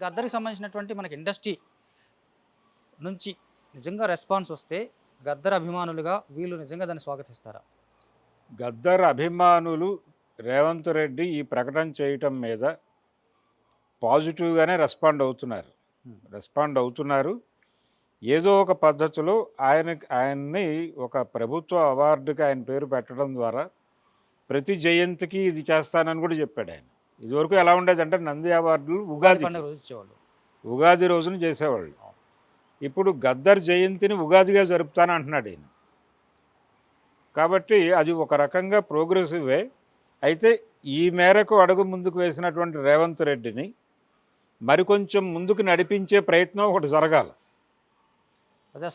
గద్దర్‌కి సంబంధించినటువంటి మనకి ఇండస్ట్రీ నుంచి నిజంగా రెస్పాన్స్ వస్తే గద్దర్ అభిమానులుగా వీళ్ళు నిజంగా దాన్ని స్వాగతిస్తారా? గద్దర్ అభిమానులు రేవంత్ రెడ్డి ఈ ప్రకటన చేయటం మీద పాజిటివ్గానే రెస్పాండ్ అవుతున్నారు. ఏదో ఒక పద్ధతిలో ఆయన్ని ఒక ప్రభుత్వ అవార్డుకి ఆయన పేరు పెట్టడం ద్వారా ప్రతి జయంతికి ఇది చేస్తానని కూడా చెప్పాడు ఆయన. ఇదివరకు ఎలా ఉండేదంటే నంది అవార్డులు పండుగ రోజు ఇచ్చేవాళ్ళు. ఉగాది రోజున చేసేవాళ్ళు. ఇప్పుడు గద్దర్ జయంతిని ఉగాదిగా జరుపుతాను అంటున్నాడు ఈయన. కాబట్టి అది ఒక రకంగా ప్రోగ్రెసివే. అయితే ఈ మేరకు అడుగు ముందుకు వేసినటువంటి రేవంత్ రెడ్డిని మరికొంచెం ముందుకు నడిపించే ప్రయత్నం ఒకటి జరగాలి. ప్రజా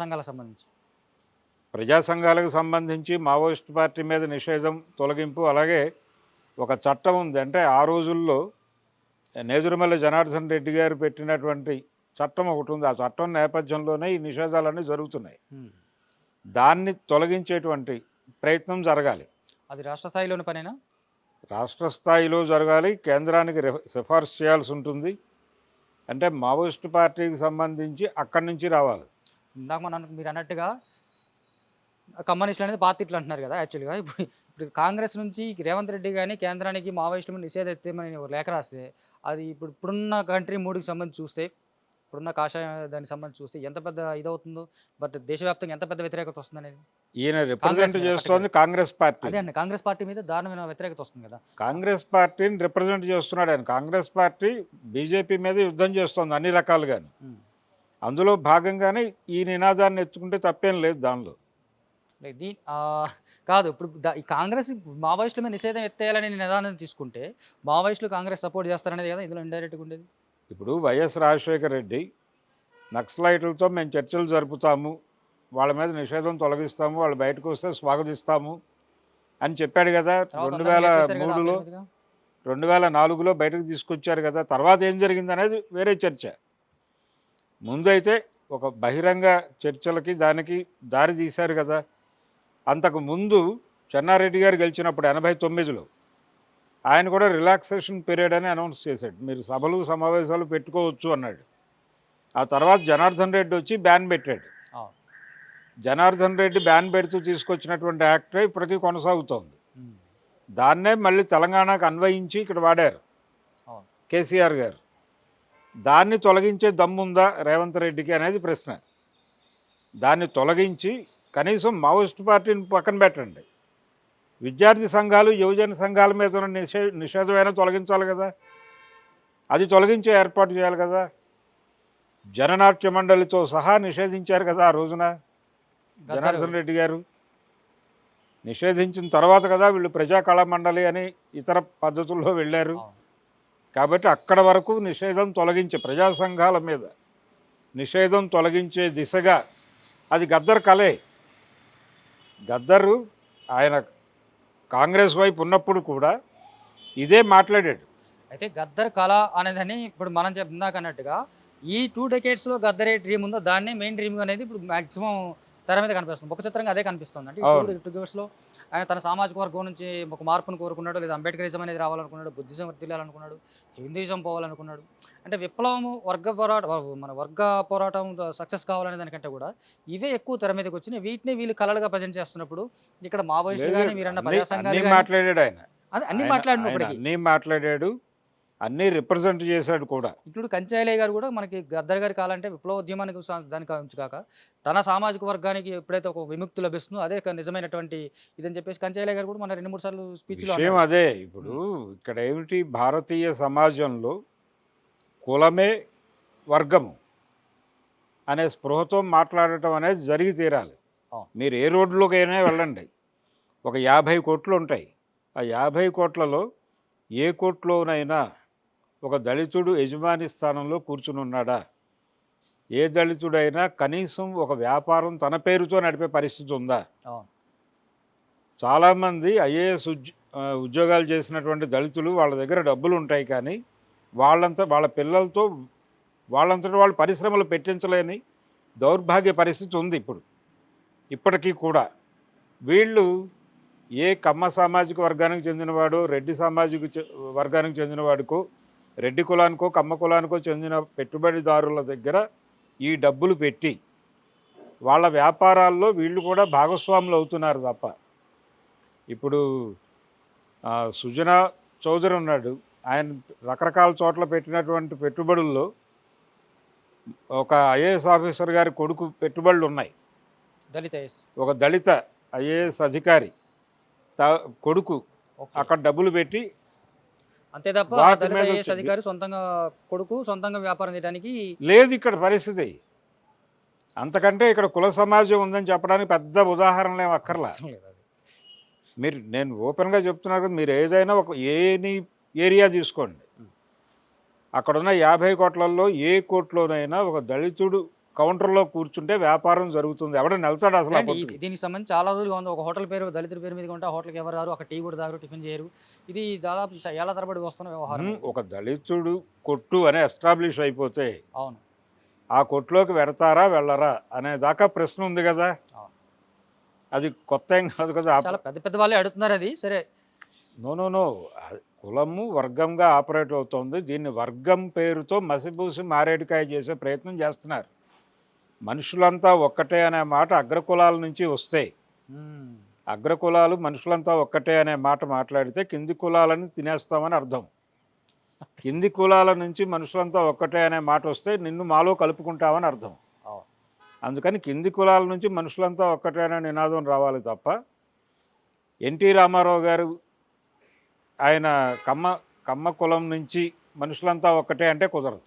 సంఘాలకు సంబంధించి మావోయిస్ట్ పార్టీ మీద నిషేధం తొలగింపు, అలాగే ఒక చట్టం ఉంది. అంటే ఆ రోజుల్లో నేదురుమల్ల జనార్దన్ రెడ్డి గారు పెట్టినటువంటి చట్టం ఒకటి ఉంది. ఆ చట్టం నేపథ్యంలోనే ఈ నిషేధాలన్నీ జరుగుతున్నాయి. దాన్ని తొలగించేటువంటి ప్రయత్నం జరగాలి. అది రాష్ట్ర స్థాయిలోని పనేనా? రాష్ట్ర స్థాయిలో జరగాలి. కేంద్రానికి సిఫార్సు చేయాల్సి ఉంటుంది. అంటే మావోయిస్టు పార్టీకి సంబంధించి అక్కడి నుంచి రావాలి. ఇందాక మీరు అన్నట్టుగా కమ్యూనిస్టులు అనేది పార్టీలు అంటున్నారు కదా. యాక్చువల్గా ఇప్పుడు కాంగ్రెస్ నుంచి రేవంత్ రెడ్డి కానీ కేంద్రానికి మావోయిస్టులు నిషేధం ఎత్తేమని లేఖ రాస్తే అది ఇప్పుడున్న కంట్రీ మూడుకి సంబంధించి చూస్తే, ఇప్పుడున్న కాషాయం దానికి సంబంధించి చూస్తే ఎంత పెద్ద ఇదవుతుందో, బట్ దేశవ్యాప్తంగా ఎంత పెద్ద వ్యతిరేకత వస్తుంది అనేది ఈయన రిప్రజెంట్ చేస్తోంది కాంగ్రెస్ పార్టీ. అదే అండి, కాంగ్రెస్ పార్టీ మీద దారుణమైన వ్యతిరేకత వస్తుంది కదా. కాంగ్రెస్ పార్టీని రిప్రజెంట్ చేస్తున్నాడు ఆయన. కాంగ్రెస్ పార్టీ బీజేపీ మీద యుద్ధం చేస్తోంది అన్ని రకాలుగాను. అందులో భాగంగానే ఈ నినాదాన్ని ఎత్తుకుంటే తప్పేం లేదు దానిలో. కాదు, ఇప్పుడు ఈ కాంగ్రెస్ మావోయిస్టుల మీద నిషేధం ఎత్తేయాలని నినాదాన్ని తీసుకుంటే మావోయిస్టులు కాంగ్రెస్ సపోర్ట్ చేస్తారనేది కదా ఇందులో ఇండైరెక్ట్గా ఉండేది. ఇప్పుడు వైఎస్ రాజశేఖర రెడ్డి నక్సలైట్లతో మేము చర్చలు జరుపుతాము, వాళ్ళ మీద నిషేధం తొలగిస్తాము, వాళ్ళు బయటకు వస్తే స్వాగతిస్తాము అని చెప్పాడు కదా. 2003లో 2004లో బయటకు తీసుకొచ్చారు కదా. తర్వాత ఏం జరిగింది అనేది వేరే చర్చ. ముందైతే ఒక బహిరంగ చర్చలకి దానికి దారి తీశారు కదా. అంతకు ముందు చెన్నారెడ్డి గారు గెలిచినప్పుడు 89లో ఆయన కూడా రిలాక్సేషన్ పీరియడ్ అని అనౌన్స్ చేశాడు. మీరు సభలు సమావేశాలు పెట్టుకోవచ్చు అన్నాడు. ఆ తర్వాత జనార్దన్ రెడ్డి వచ్చి బ్యాన్ పెట్టాడు. జనార్దన్ రెడ్డి బ్యాన్ పెడుతూ తీసుకొచ్చినటువంటి యాక్టే ఇప్పటికీ కొనసాగుతోంది. దాన్నే మళ్ళీ తెలంగాణకు అన్వయించి ఇక్కడ వాడారు కేసీఆర్ గారు. దాన్ని తొలగించే దమ్ముందా రేవంత్ రెడ్డికి అనేది ప్రశ్న. దాన్ని తొలగించి కనీసం మావోయిస్ట్ పార్టీని పక్కన పెట్టండి, విద్యార్థి సంఘాలు యువజన సంఘాల మీద ఉన్న నిషేధమైనా తొలగించాలి కదా. అది తొలగించే ఏర్పాటు చేయాలి కదా. జననాట్య మండలితో సహా నిషేధించారు కదా ఆ రోజున జనార్దన్ రెడ్డి గారు. నిషేధించిన తర్వాత కదా వీళ్ళు ప్రజా కళా మండలి అని ఇతర పద్ధతుల్లో వెళ్ళారు. కాబట్టి అక్కడ వరకు నిషేధం తొలగించే, ప్రజా సంఘాల మీద నిషేధం తొలగించే దిశగా అది గద్దర్ కలే. గద్దరు ఆయన కాంగ్రెస్ వైపు ఉన్నప్పుడు కూడా ఇదే మాట్లాడాడు. అయితే గద్దర్ కళ అనేదని ఇప్పుడు మనం ఇందాక అన్నట్టుగా ఈ 2 decadesలో గద్దర్ ఏ డ్రీమ్ ఉందో దాన్ని మెయిన్ డ్రీమ్ అనేది ఇప్పుడు మ్యాక్సిమం తెర మీద కనిపిస్తుంది. ఒక చిత్రంగా అదే కనిపిస్తుంది. అంటే 2 decadesలో ఆయన తన సామాజిక వర్గం నుంచి ఒక మార్పును కోరుకున్నాడు, లేదా అంబేద్కరిజం అనేది రావాలనుకున్నాడు, బుద్ధిజం వర్తిల్లాలనుకున్నాడు, హిందూయిజం పోవాలనుకున్నాడు. అంటే విప్లవం మన వర్గ పోరాటం సక్సెస్ కావాలనే దానికంటే కూడా ఇవే ఎక్కువ తెర మీదకి వచ్చినాయి. వీటిని వీళ్ళు కళలుగా ప్రజెంట్ చేస్తున్నప్పుడు ఇక్కడ మావోయిస్టులు కానీ మీరన్న ప్రజా సంఘాలు మాట్లాడాడు. ఆయన అన్ని మాట్లాడాడు, అన్నీ రిప్రజెంట్ చేశాడు కూడా. ఇప్పుడు కంచాయలయ్య గారు కూడా మనకి గద్దర్ గారి కాలంటే విప్లవోద్యమానికి దానికి కావచ్చు కాక తన సామాజిక వర్గానికి ఎప్పుడైతే ఒక విముక్తి లభిస్తుందో అదే నిజమైనటువంటి ఇదని చెప్పేసి కంచాయలయ్య గారు కూడా మన 2-3 సార్లు స్పీచ్లో అదే. ఇప్పుడు ఇక్కడ ఏమిటి, భారతీయ సమాజంలో కులమే వర్గము అనే స్పృహతో మాట్లాడటం అనేది జరిగి తీరాలి. మీరు ఏ రోడ్లోకైనా వెళ్ళండి, ఒక 50 కోట్లు ఉంటాయి. ఆ 50 కోట్లలో ఏ కోట్లోనైనా ఒక దళితుడు యజమాని స్థానంలో కూర్చుని ఉన్నాడా? ఏ దళితుడైనా కనీసం ఒక వ్యాపారం తన పేరుతో నడిపే పరిస్థితి ఉందా? చాలామంది ఐఏఎస్ ఉద్యోగాలు చేసినటువంటి దళితులు వాళ్ళ దగ్గర డబ్బులు ఉంటాయి, కానీ వాళ్ళ పిల్లలతో వాళ్ళంతటి వాళ్ళు పరిశ్రమలు పెట్టించలేని దౌర్భాగ్య పరిస్థితి ఉంది ఇప్పటికీ కూడా. వీళ్ళు ఏ కమ్మ సామాజిక వర్గానికి చెందినవాడో, రెడ్డి సామాజిక వర్గానికి చెందినవాడికో రెడ్డి కులానికో కమ్మ కులానికో చెందిన పెట్టుబడిదారుల దగ్గర ఈ డబ్బులు పెట్టి వాళ్ళ వ్యాపారాల్లో వీళ్ళు కూడా భాగస్వాములు అవుతున్నారు తప్ప. ఇప్పుడు సుజనా చౌదరి ఉన్నాడు, ఆయన రకరకాల చోట్ల పెట్టినటువంటి పెట్టుబడుల్లో ఒక ఐఏఎస్ ఆఫీసర్ గారి కొడుకు పెట్టుబడులు ఉన్నాయి. ఒక దళిత ఐఏఎస్ అధికారి కొడుకు అక్కడ డబ్బులు పెట్టి అంతే తప్ప వాటి దళిత మీద ఐఏఎస్ వచ్చింది. అధికారి సొంతంగా కొడుకు సొంతంగా వ్యాపారం చేయడానికి లేదు ఇక్కడ పరిస్థితి. అంతకంటే ఇక్కడ కుల సమాజం ఉందని చెప్పడానికి పెద్ద ఉదాహరణలు ఏం అక్కర్లా. అవసరం లేదు అది. మీరు నేను ఓపెన్గా చెప్తున్నారు కదా, మీరు ఏదైనా ఒక ఏని ఏరియా తీసుకోండి, అక్కడున్న 50 కోట్లలో ఏ కోట్లోనైనా ఒక దళితుడు కౌంటర్లో కూర్చుంటే వ్యాపారం జరుగుతుంది. ఎవడని వెళ్తాడు అసలు ఆ ఏంటి, కొట్టుకి? దీనికి సంబంధించి చాలా రోజులుగా ఉంది. ఒక హోటల్ పేరు దళితుల పేరు మీద ఉంటే ఆ హోటల్కి ఎవరు రారు, అక్కడ టీ కూడా తాగరు, టిఫిన్ చేయరు. ఇది దాదాపు ఏళ్ల తరబడి వస్తున్న వ్యవహారం. ఒక దళితుడు కొట్టు అని ఎస్టాబ్లిష్ అయిపోతే అవును. ఆ కొట్టులోకి వెడతారా వెళ్ళరా అనే దాకా ప్రశ్న ఉంది కదా. అవును. అది కొత్త ఏం కాదు కదా. చాలా పెద్ద పెద్ద వాళ్ళే అడుగుతున్నారు అది. సరే, నో కులము వర్గంగా ఆపరేట్ అవుతుంది. దీన్ని వర్గం పేరుతో మసిపూసి మారేడుకాయ చేసే ప్రయత్నం చేస్తున్నారు. మనుషులంతా ఒక్కటే అనే మాట అగ్రకులాల నుంచి వస్తే, అగ్రకులాలు మనుషులంతా ఒక్కటే అనే మాట మాట్లాడితే కింది కులాలని తినేస్తామని అర్థం. కింది కులాల నుంచి మనుషులంతా ఒక్కటే అనే మాట వస్తే నిన్ను మాలో కలుపుకుంటామని అర్థం. అందుకని కింది కులాల నుంచి మనుషులంతా ఒక్కటే అనే నినాదం రావాలి తప్ప ఎన్టీ రామారావు గారు ఆయన కమ్మ కులం నుంచి మనుషులంతా ఒక్కటే అంటే కుదరదు.